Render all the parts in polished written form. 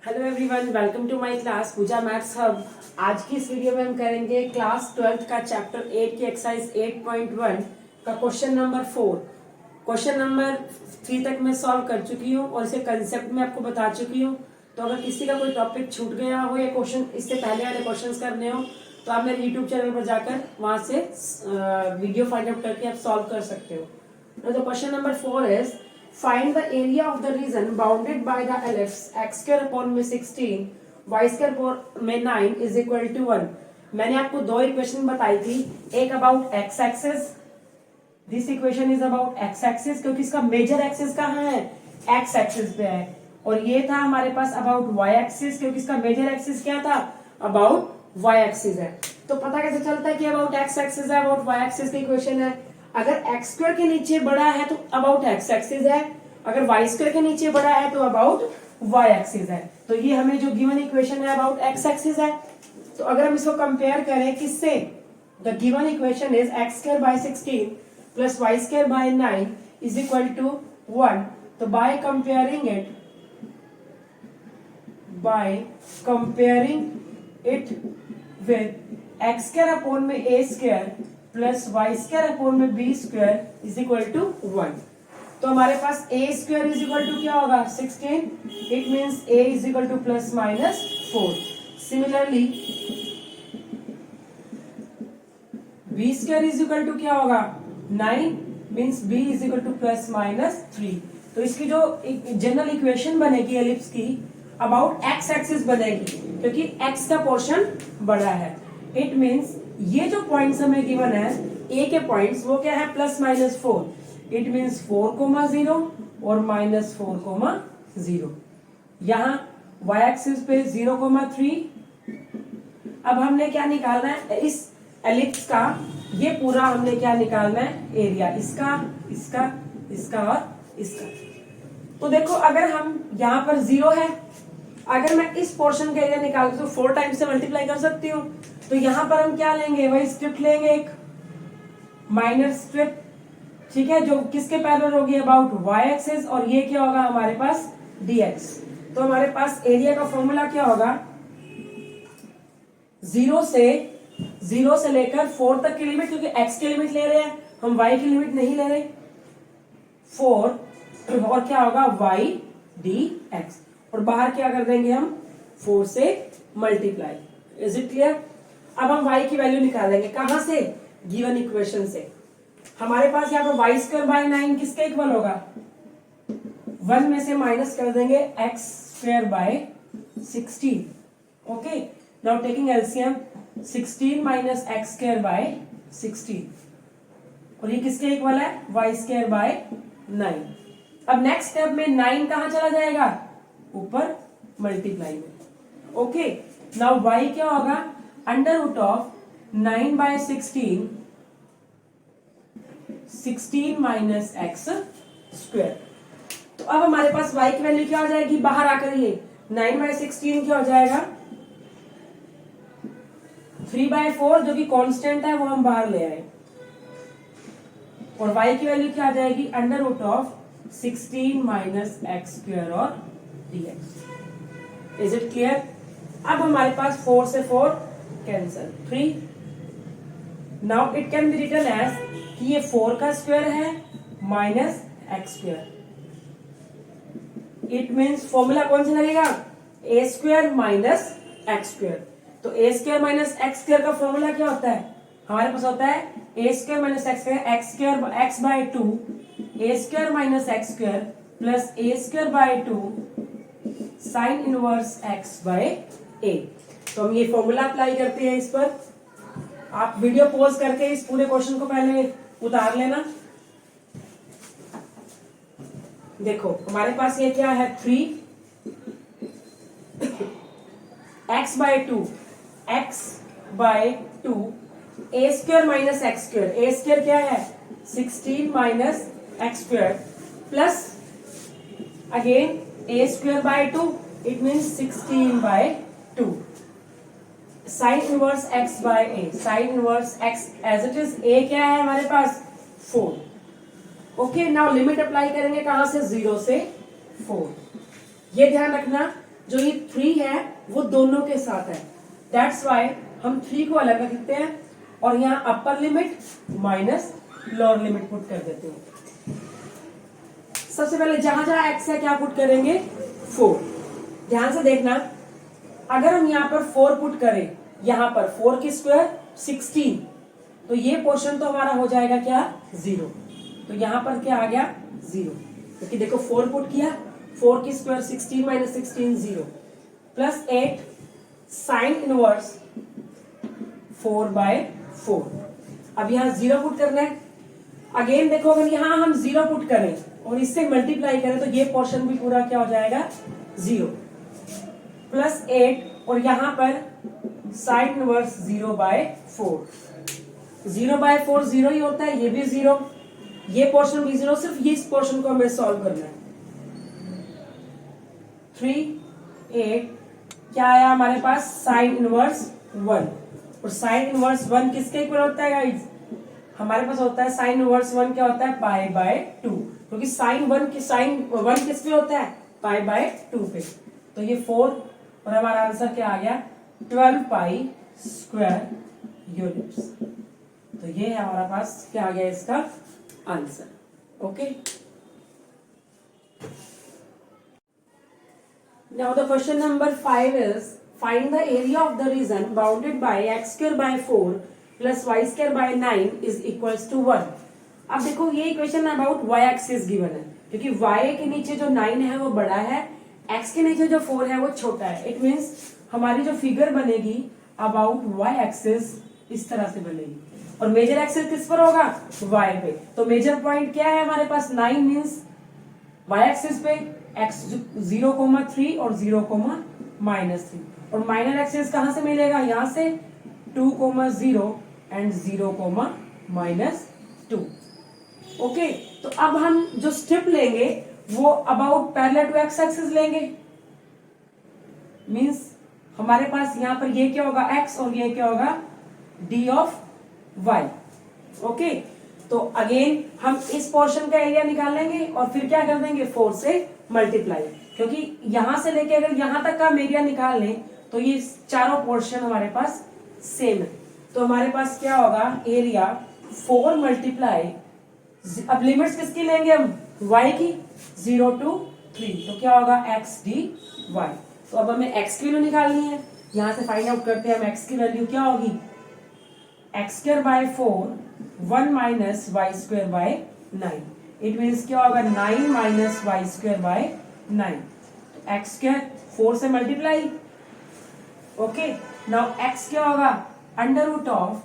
Hello everyone, welcome to my class Pooja maths hub. आज की इस वीडियो में हम करेंगे क्लास 12th का चैप्टर 8 की एक्सरसाइज 8.1 का क्वेश्चन नंबर 4। क्वेश्चन नंबर 3 तक मैं सॉल्व कर चुकी हूँ और इसे कंसेप्ट में आपको बता चुकी हूँ। तो अगर किसी का कोई टॉपिक छूट गया हो या क्वेश्चन इससे पहले वाले क्वेश्चंस करने हो तो आप मेरे यूट्यूब चैनल पर जाकर वहां से वीडियो फाइंड आउट करके आप सॉल्व कर सकते हो। तो question number 4 is find the area of the region bounded by the ellipse x square upon में 16 y square upon में 9 is equal to 1। मैंने आपको दो इक्वेशन बताई थी, एक about x axis, this equation is about x axis क्योंकि इसका मेजर एक्सिस कहाँ है, x एक्सिस पे है। और ये था हमारे पास अबाउट y एक्सिस क्योंकि इसका मेजर एक्सिस क्या था, अबाउट y एक्सिस है। तो पता कैसे चलता है कि अबाउट x एक्सिस है, अबाउट y एक्सिस की इक्वेशन है। अगर x स्क्वायर के नीचे बड़ा है तो अबाउट x एक्सिस है, अगर y स्क्वायर के नीचे बड़ा है तो अबाउट y एक्सिस है। तो ये हमें जो गिवन इक्वेशन है अबाउट x एक्सिस है। तो अगर हम इसको कंपेयर करें किससे, the given equation is x square by 16 plus y square by 9 is equal to 1। तो by comparing it with x square upon में a square plus Y square upon में B square is equal to 1। तो हमारे पास A square is equal to क्या होगा 16, it means A is equal to plus minus 4। Similarly b square is equal to क्या होगा 9, means b is equal to plus minus 3। तो इसकी जो जनरल इक्वेशन बनेगी एलिप्स की अबाउट एक्स एक्सिस बनेगी क्योंकि एक्स का पोर्शन बड़ा है। इट मींस ये जो पॉइंट्स हमें गिवन है ए के पॉइंट्स वो क्या है प्लस माइनस 4, इट मींस 4,0 और माइनस 4,0। यहाँ y एक्सिस पे 0,3। अब हमने क्या निकालना है इस एलिप्स का, ये पूरा हमने क्या निकालना है एरिया, इसका इसका इसका और इसका। तो देखो अगर हम यहाँ पर 0 है, अगर मैं इस पोर्शन का एरिया निकाल तो 4 टाइम्स से मल्टीप्लाई कर सकती हूँ। तो यहां पर हम क्या लेंगे, वही स्ट्रिप लेंगे, एक माइनर स्ट्रिप, ठीक है, जो किसके पैरेलल होगी अबाउट y एक्सिस, और ये क्या होगा हमारे पास dx। तो हमारे पास एरिया का फॉर्मूला क्या होगा, 0 से लेकर 4 तक की लिमिट, क्योंकि x की लिमिट ले रहे हैं हम, y की लिमिट नहीं ले रहे, 4 और क्या होगा y dx, और बाहर क्या कर देंगे हम 4 से मल्टीप्लाई। Is it clear. अब हम y की वैल्यू निकालेंगे कहां से, गिवन इक्वेशन से। हमारे पास यहाँ पर y स्क्वायर बाय 9 किसके इक्वल होगा, 1 में से माइनस कर देंगे x square by 16। Okay, now taking LCM 16 minus x square by 16, और ये किसके इक्वल है y स्क्वायर बाय 9। अब नेक्स्ट स्टेप में 9 कहां चला जाएगा, ऊपर मल्टीप्लाई में। ओके, नाउ y क्या होगा, under root of 9 by 16 minus x square. तो अब हमारे पास y की वैल्यू क्या हो जाएगी, बाहर आकर ये 9 बाय 16 क्या हो जाएगा 3/4, जो कि कांस्टेंट है वो हम बाहर ले आए, और y की वैल्यू क्या आ जाएगी under root of 16 minus x square और dx। Is it clear. अब हमारे पास 4 से 4 cancel, 3। Now it can be written as कि ये 4 का स्क्वायर है minus x square. It means formula कौन सा लगेगा, a square minus x square. तो a square minus x square का फॉर्मूला क्या होता है, हमारे पास होता है a square minus x square, x square X by 2, A square minus x square plus A square by 2 sine inverse X by A. तो हम ये फॉर्मूला अप्लाई करते हैं इस पर। आप वीडियो पॉज करके इस पूरे क्वेश्चन को पहले उतार लेना। देखो हमारे पास ये क्या है 3 x by 2, x by 2 A square minus x square, a square क्या है 16 minus x square plus again a square by 2, it means 16 by 2 sine inverse x by a, sine inverse x as it is, a क्या है हमारे पास 4। Okay, now limit apply करेंगे कहां से, 0 से 4। ये ध्यान रखना जो ये 3 है वो दोनों के साथ है, दैट्स वाई हम 3 को अलग रखते हैं और यहाँ upper limit minus lower limit put कर देते हैं। सबसे पहले जहां जहां एक्स है क्या पुट करेंगे 4। ध्यान से देखना, अगर हम यहाँ पर 4 पुट करें, यहाँ पर 4 की स्क्वायर 16, तो ये पोर्शन तो हमारा हो जाएगा क्या 0, तो यहाँ पर क्या आ गया 0, क्योंकि देखो 4 पुट किया, 4 की square 16 minus 16 0, plus 8 sine inverse 4/4। अब यहाँ 0 पुट करना है। अगेन देखो, अगर यहाँ हम 0 पुट करें और इससे मल्टीप्लाई करें तो ये पोर्शन भी पूरा क्या हो जाएगा 0, प्लस 8 और यहाँ पर साइन इनवर्स 0/4। 0/4 0 ही होता है, ये भी 0, ये पोर्शन भी 0, सिर्फ ये इस पोर्शन को हमें सॉल्व करना है। 3 8 क्या आया हमारे पास साइन इनवर्स 1, और साइन इनवर्स 1 किसके इक्वल होता है गाइस, हमारे पास होता है साइन इनवर्स 1 क्या होता है π/2, क्योंकि साइन 1 किस पे होता है π/2 पे, तो ये 4 और हमारा आंसर क्या आ गया 12 पाई स्क्वायर यूनिट्स। तो ये है हमारा पास क्या आ गया इसका answer. Okay, now the question number 5 is find the area of the region bounded by x square by 4 plus y square by 9 is equals to 1। अब देखो ये equation about y axis given है, क्योंकि y के नीचे जो 9 है वो बड़ा है, x के नीचे जो 4 है वो छोटा है। इट मीन्स हमारी जो फिगर बनेगी अबाउट y एक्सिस इस तरह से बनेगी, और मेजर एक्सिस किस पर होगा y पे। तो मेजर पॉइंट क्या है हमारे पास 9 मीन्स y एक्सिस पे x 0,3 और 0,-3, और माइनर एक्सिस कहां से मिलेगा, यहाँ से 2,0 एंड 0,-2। ओके, तो अब हम जो स्टेप लेंगे वो about parallel to x axis लेंगे, मींस हमारे पास यहाँ पर ये क्या होगा x और ये क्या होगा d ऑफ y। ओके, तो अगेन हम इस पोर्शन का एरिया निकाल लेंगे और फिर क्या कर देंगे 4 से मल्टीप्लाई, क्योंकि यहां से लेके अगर यहां तक का एरिया निकाल लें तो ये चारों पोर्शन हमारे पास सेम है। तो हमारे पास क्या होगा एरिया 4 मल्टीप्लाई, अब लिमिट्स किसकी लेंगे हम y की 0 to 3, तो क्या होगा x dy। तो अब हमें x की वैल्यू निकालनी है, यहां से फाइंड आउट करते हैं हम x की वैल्यू क्या होगी x²/4 1 minus y²/9। It means क्या होगा 9 माइनस y²/9, x² 4 से मल्टीप्लाई। ओके, नाउ x क्या होगा under root of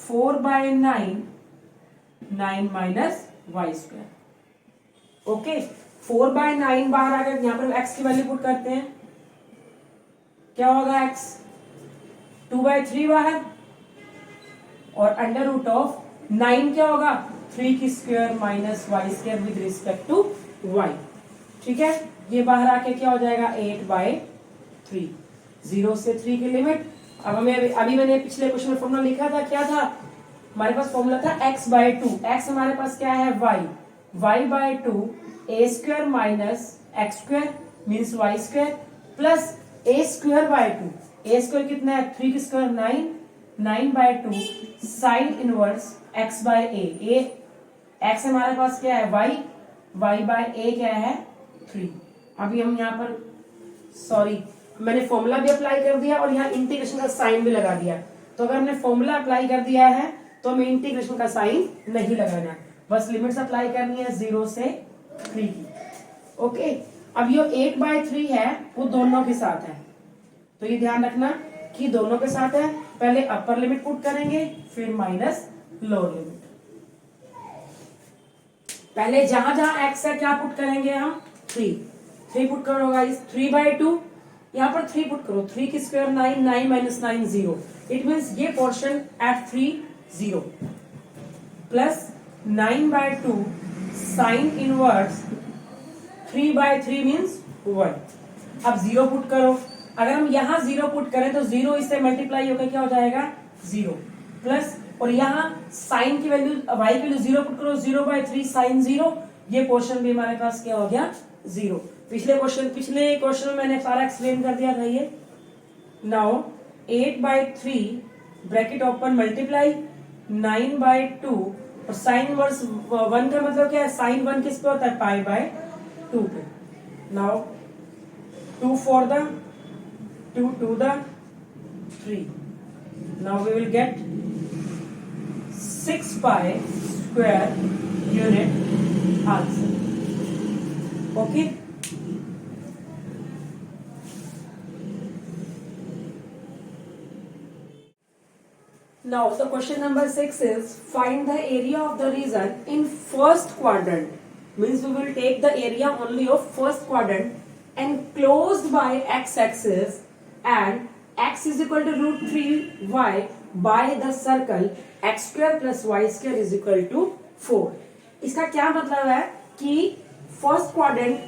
4/9 9 minus y²। Okay, 4/9 बाहर आ गया, यहाँ पर x की वैल्यू पुट करते हैं, क्या होगा x 2/3 बाहर, और अंडर रूट ऑफ 9 क्या होगा 3 की square minus y² with respect to y। ठीक है, ये बाहर आके क्या हो जाएगा 8/3, 0 से 3 की लिमिट। अब हमें अभी मैंने पिछले क्वेश्चन में फॉर्मूला लिखा था, क्या था हमारे पास फॉर्मूला था x/2, x हमारे पास क्या है y/2 a² minus x² means y² plus a²/2, a² कितना है 3 की square 9, 9/2 sine inverse x/a, x हमारे पास क्या है y/a क्या है 3। अभी हम यहाँ पर सॉरी मैंने फॉर्मूला भी अप्लाई कर दिया और यहाँ इंटीग्रेशन का साइन भी लगा दिया। तो अगर हमने फॉर्मूला अप्लाई कर दिया है तो हमें इंटीग्रेशन का साइन नहीं लगाना, बस लिमिट्स अप्लाई करनी है 0 से 3 की। ओके, अब ये 8/3 है वो दोनों के साथ है, तो ये ध्यान रखना कि दोनों के साथ है। पहले अपर लिमिट पुट करेंगे फिर माइनस लोअर लिमिट। पहले जहां जहां x है क्या पुट करेंगे हम 3 पुट करो गाइस, 3/2 यहाँ पर 3 पुट करो, 3 की स्क्वायर 9, 9 माइनस 9 0। इट मीन्स ये portion at 3 0 plus 9/2 sine inverse 3/3 means 1। अब 0 पुट करो, अगर हम यहाँ 0 पुट करें तो 0 इससे मल्टीप्लाई होकर क्या हो जाएगा 0 प्लस, और यहाँ साइन की वैल्यू y की वैल्यू 0 पुट करो 0/3 साइन 0, ये पोर्शन भी हमारे पास क्या हो गया 0। पिछले क्वेश्चन में मैंने सारा एक्सप्लेन कर दिया था ये। नाउ 8/3 ब्रैकेट ओपन मल्टीप्लाई 9/2 और साइन इनवर्स 1 का मतलब क्या है, साइन 1 किस पे होता है, π/2 पे। Now 2 for the 2 to the 3। Now we will get 6 pi square unit answer. Okay. Now the question number 6 is find the area of the region in first quadrant. Means we will take the area only of first quadrant enclosed by x-axis and x is equal to √3y by the circle x square plus y square is equal to 4। इसका क्या मतलब है कि first quadrant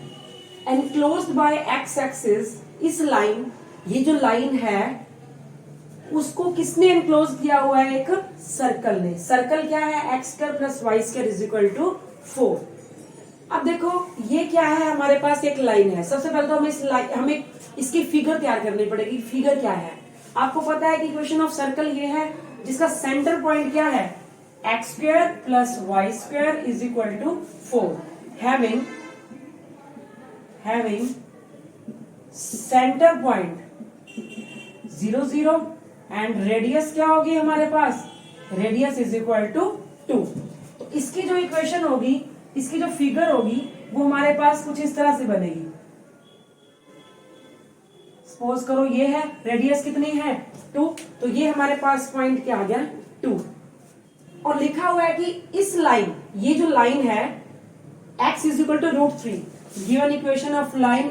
enclosed bye x axis, इस line, ये जो line है उसको किसने एनक्लोज किया हुआ है, एक सर्कल ने। सर्कल क्या है, x square plus Y square is equal to 4। अब देखो ये क्या है, हमारे पास एक लाइन है। सबसे पहले तो हमें इसकी फिगर तैयार करनी पड़ेगी। फिगर क्या है, आपको पता है कि इक्वेशन ऑफ सर्कल ये है जिसका सेंटर पॉइंट क्या है, x square plus Y square is equal to 4 having centre point 0 0 and radius क्या होगी हमारे पास, रेडियस इज इक्वल टू 2। तो इसकी जो इक्वेशन होगी, इसकी जो फिगर होगी वो हमारे पास कुछ इस तरह से बनेगी। सपोज करो ये है, रेडियस कितनी है 2, तो ये हमारे पास पॉइंट क्या आ गया 2। और लिखा हुआ है कि इस लाइन, ये जो लाइन है x is equal to √3। Given equation of line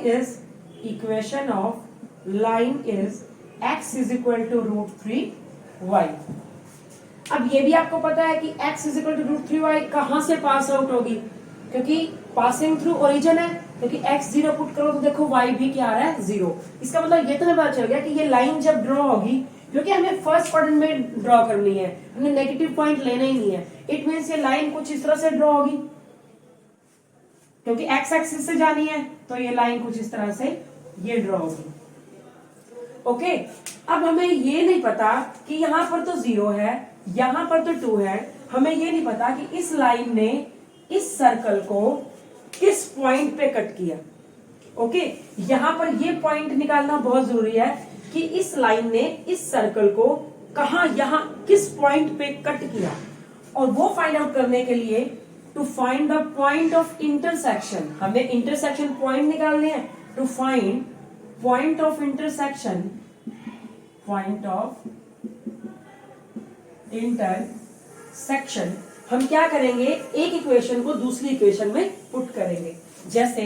is x is equal to √3y। अब ये भी आपको पता है कि x is equal to √3y कहां से पास आउट होगी, क्योंकि पासिंग थ्रू ओरिजिन है, क्योंकि x 0 पुट करो तो देखो y भी क्या आ रहा है 0। इसका मतलब ये तो पता चल गया कि ये लाइन जब ड्रॉ होगी, क्योंकि हमें फर्स्ट क्वाड्रेंट में ड्रॉ करनी है, हमने नेगेटिव पॉइंट लेना ही नहीं है, इट मींस ये लाइन कुछ इस तरह से ड्रॉ होगी, क्योंकि x एक्सिस से जानी है तो ये लाइन कुछ इस तरह से ये ड्रॉ होगी। ओके, अब हमें ये नहीं पता कि यहां पर तो 0 है, यहां पर तो 2 है, हमें ये नहीं पता कि इस लाइन ने इस सर्कल को किस पॉइंट पे कट किया। ओके, यहां पर ये पॉइंट निकालना बहुत जरूरी है कि इस लाइन ने इस सर्कल को कहां, यहां किस पॉइंट पे कट किया। और वो फाइंड आउट करने के लिए to find the point of intersection, हमें इंटरसेक्शन पॉइंट निकालने हैं। To find point of intersection, हम क्या करेंगे, एक इक्वेशन को दूसरी इक्वेशन में पुट करेंगे। जैसे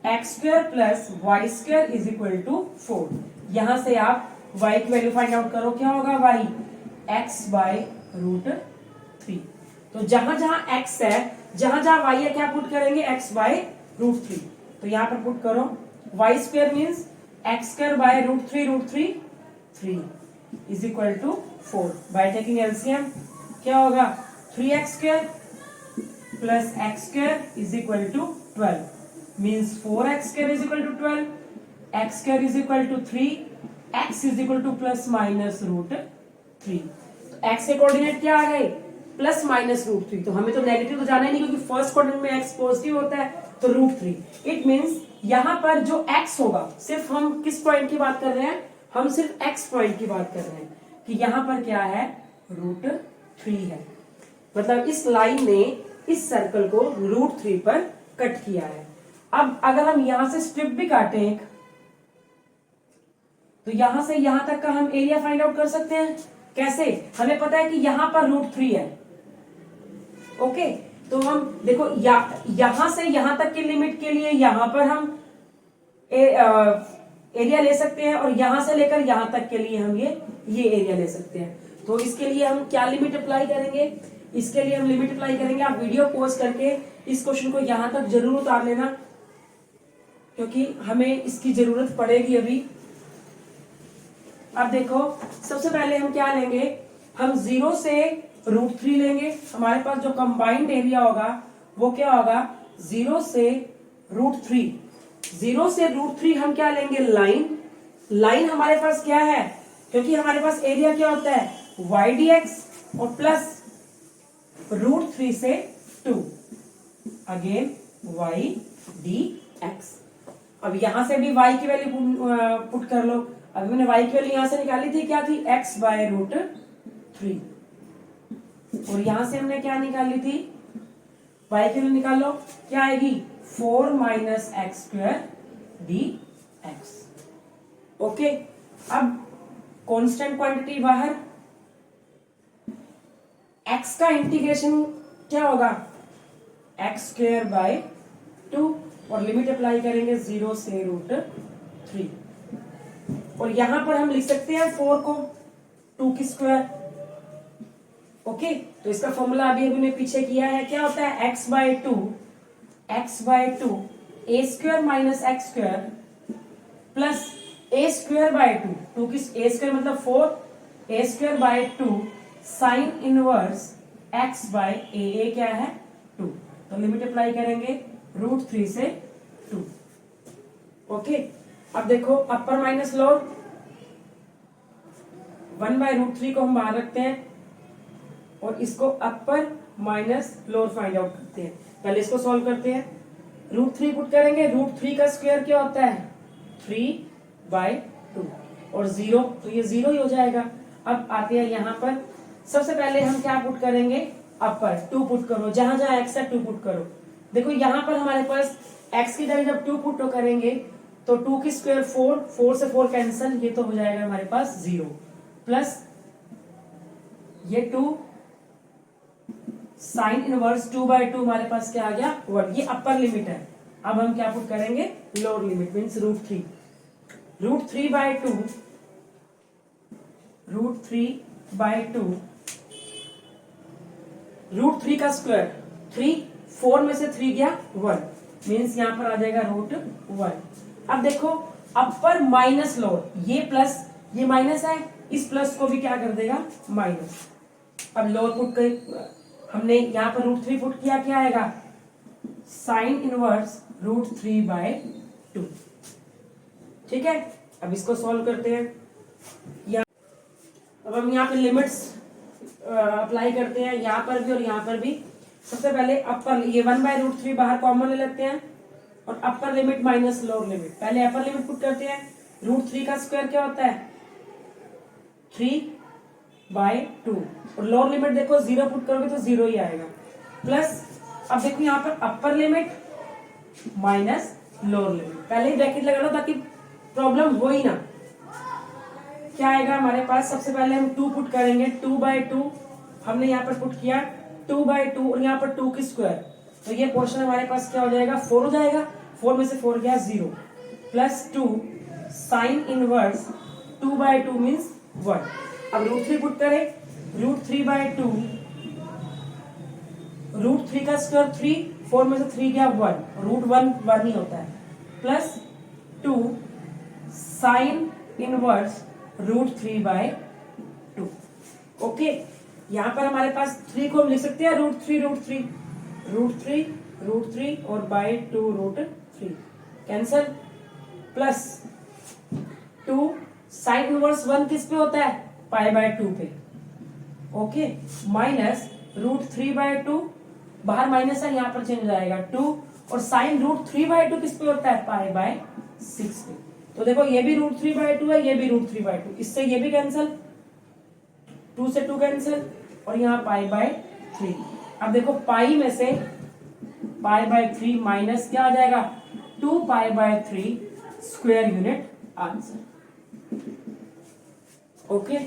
x square plus Y square is equal to 4। यहां से आप y की वैल्यू फाइंड आउट करो, क्या होगा y x/√3। तो जहां जहां x है, जहां जहां y है, क्या पुट करेंगे, x/√3। तो यहां पर पुट करो y square means x²/√3 3 is equal to 4। By taking LCM क्या होगा, 3x² plus x² is equal to 12 means 4x² is equal to 12, x² is equal to 3, x is equal to plus minus √3। तो x के coordinate क्या आ गए, plus minus √3। तो हमें तो negative तो जाना ही नहीं, क्योंकि फर्स्ट कोऑर्डिनेट में x पॉजिटिव होता है, तो √3। इट मीन्स यहां पर जो x होगा, सिर्फ हम किस पॉइंट की बात कर रहे हैं, हम सिर्फ x पॉइंट की बात कर रहे हैं कि यहां पर क्या है, √3 है। मतलब इस लाइन ने इस सर्कल को √3 पर कट किया है। अब अगर हम यहां से स्ट्रिप भी काटें तो यहां से यहां तक का हम एरिया फाइंड आउट कर सकते हैं। कैसे, हमें पता है कि यहां पर √3 है। ओके, तो हम देखो यहां से यहां तक की लिमिट के लिए यहां पर हम एरिया ले सकते हैं, और यहां से लेकर यहां तक के लिए हम ये एरिया ले सकते हैं। तो इसके लिए हम क्या लिमिट अप्लाई करेंगे, इसके लिए हम लिमिट अप्लाई करेंगे। आप वीडियो पॉज करके इस क्वेश्चन को यहां तक जरूर उतार लेना, क्योंकि हमें इसकी जरूरत पड़ेगी अभी। अब देखो, सबसे पहले हम क्या लेंगे, हम 0 से √3 लेंगे। हमारे पास जो कंबाइंड एरिया होगा वो क्या होगा, 0 से √3। 0 से √3 हम क्या लेंगे, लाइन। लाइन हमारे पास क्या है, क्योंकि हमारे पास एरिया क्या होता है, y dx और प्लस √3 से 2 अगेन y dx। अब यहां से भी y की वैल्यू पुट कर लो। अभी मैंने y की वैल्यू यहां से निकाली थी, क्या थी, x बाय √3। और यहां से हमने क्या निकाली थी, y की वैल्यू निकालो, क्या आएगी, 4 minus x square dx। Okay, अब कांस्टेंट क्वांटिटी बाहर, x का इंटीग्रेशन क्या होगा, एक्स स्क्वायर बाय 2 और लिमिट अप्लाई करेंगे 0 से √3। और यहां पर हम लिख सकते हैं 4 को 2 की स्क्वायर। ओके, तो इसका फॉर्मूला अभी अभी मैं पीछे किया है, क्या होता है, x by 2 A square minus x square plus A square by 2 की ए स्क्वायर मतलब 4, A square by 2 sine inverse x by A क्या है 2। तो लिमिट अप्लाई करेंगे √3 से 2। ओके, अब देखो अपर माइनस लोअर, 1 बाय √3 को हम बाहर रखते हैं और इसको अपर माइनस लोअर फाइंड आउट करते हैं। पहले इसको सॉल्व करते हैं, √3 पुट करेंगे, √3 का स्क्वायर क्या होता है, 3 बाय 2 और 0, तो ये 0 ही हो जाएगा। अब आते हैं यहाँ पर, सबसे पहले हम क्या पुट करेंगे, अपर 2 पुट करो, जहां जहां x है 2 पुट करो। देखो यहाँ पर हमारे पास x की जगह जब 2 पुट करेंगे तो 2 की स्क्वायर 4 से 4 कैंसिल, ये तो हो जाएगा हमारे पास 0 प्लस ये 2 साइन इनवर्स 2 बाय 2 हमारे पास क्या आ गया 1। ये अपर लिमिट है। अब हम क्या पुट करेंगे, लोअर लिमिट मीन्स √3 बाय 2, √3 का स्क्वायर 3, 4 में से 3 गया 1 मीन्स यहां पर आ जाएगा √1। अब देखो अपर माइनस लोअर, ये प्लस ये माइनस है, इस प्लस को भी क्या कर देगा माइनस। अब लोअर पुट कर, हमने यहाँ पर √3 पुट किया, क्या आएगा, साइन इनवर्स √3 बाय 2। ठीक है, अब इसको सॉल्व करते हैं। अब हम यहाँ पे लिमिट्स अप्लाई करते हैं, यहाँ पर भी और यहाँ पर भी। सबसे पहले अपर, ये 1 बाय √3 बाहर कॉमन ले लेते हैं और upper limit minus lower limit. पहले अपर लिमिट पुट करते हैं, √3 का स्क्वायर क्या होता है 3 बाय 2 और लोअर लिमिट देखो 0 पुट करोगे तो 0 ही आएगा प्लस, अब देखो यहाँ पर upper limit minus lower limit, पहले ही ब्रैकेट लगा लो ताकि प्रॉब्लम हो ही ना। क्या आएगा हमारे पास, सबसे पहले हम 2 पुट करेंगे, 2 बाय 2 हमने यहाँ पर पुट किया 2 बाय 2 और यहाँ पर 2 की स्क्वायर, तो ये पोर्शन हमारे पास क्या हो जाएगा 4 हो जाएगा, 4 में से 4 गया 0 plus 2 sine inverse 2 by 2 means 1। अब √3 पुट करें, √3 बाय 2, √3 का स्क्वायर 3, 4 में से 3 गया 1, √1 ही होता है plus 2 sine inverse √3 by 2। Okay, यहाँ पर हमारे पास 3 को हम लिख सकते हैं √3 और by 2 √3 cancel plus 2 sine inverse 1 किस पे होता है, पाई बाय 2 पे। ओके, माइनस √3 बाय 2, बाहर माइनस है यहाँ पर चेंज हो जाएगा 2 और साइन √3 बाय 2 किस पे होता है, पाई बाय 6 पे। तो देखो ये भी √3 बाय 2 है, ये भी √3 बाय 2, इससे ये भी कैंसिल, 2 से 2 कैंसिल और यहाँ पाई बाय 3। अब देखो पाई में से पाई बाय 3 माइनस क्या आ जाएगा 2 pi by 3 square unit answer. Okay